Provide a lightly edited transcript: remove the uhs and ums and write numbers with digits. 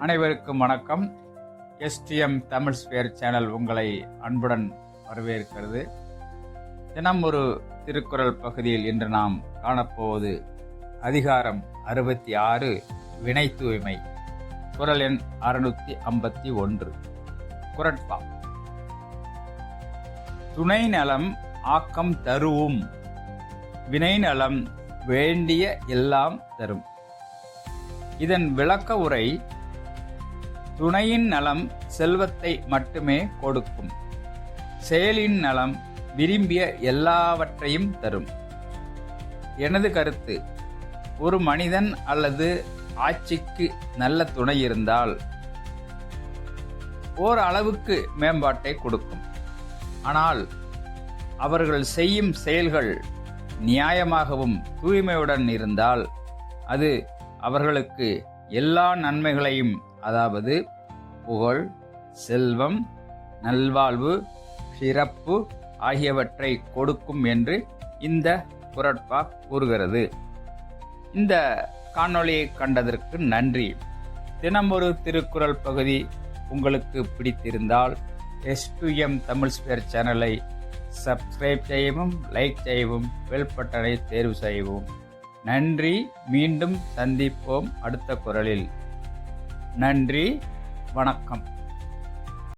அனைவருக்கும் வணக்கம். STM Tamil spare channel உங்களை அன்புடன் வரவேற்கிறது. தினம் ஒரு திருக்குறள் பகுதியில் இன்று நாம் காணப்போவது அதிகாரம் 66 வினை தூய்மை, குறள் எண் 651. குறட்பா: துணை நலம் ஆக்கம் தருவும், வினை நலம் வேண்டிய எல்லாம் தரும். இதன் விளக்க உரை: துணையின் நலம் செல்வத்தை மட்டுமே கொடுக்கும், செயலின் நலம் விரும்பிய எல்லாவற்றையும் தரும். எனது கருத்து: ஒரு மனிதன் அல்லது ஆட்சிக்கு நல்ல துணை இருந்தால் ஓர் அளவுக்கு மேம்பாட்டை கொடுக்கும். ஆனால் அவர்கள் செய்யும் செயல்கள் நியாயமாகவும் தூய்மையுடன் இருந்தால் அது அவர்களுக்கு எல்லா நன்மைகளையும், அதாவது புகழ், செல்வம், நல்வாழ்வு, சிறப்பு ஆகியவற்றை கொடுக்கும் என்று இந்த குறட்பா கூறுகிறது. இந்த காணொளியை கண்டதற்கு நன்றி. தினம் ஒரு திருக்குறள் பகுதி உங்களுக்கு பிடித்திருந்தால் எஸ்டிஎம் தமிழ் ஸ்பேர் சேனலை சப்ஸ்கிரைப் செய்யவும், லைக் செய்யவும், பெல் பட்டனை தேர்வு செய்யவும். நன்றி. மீண்டும் சந்திப்போம் அடுத்த குறளில். நன்றி, வணக்கம்.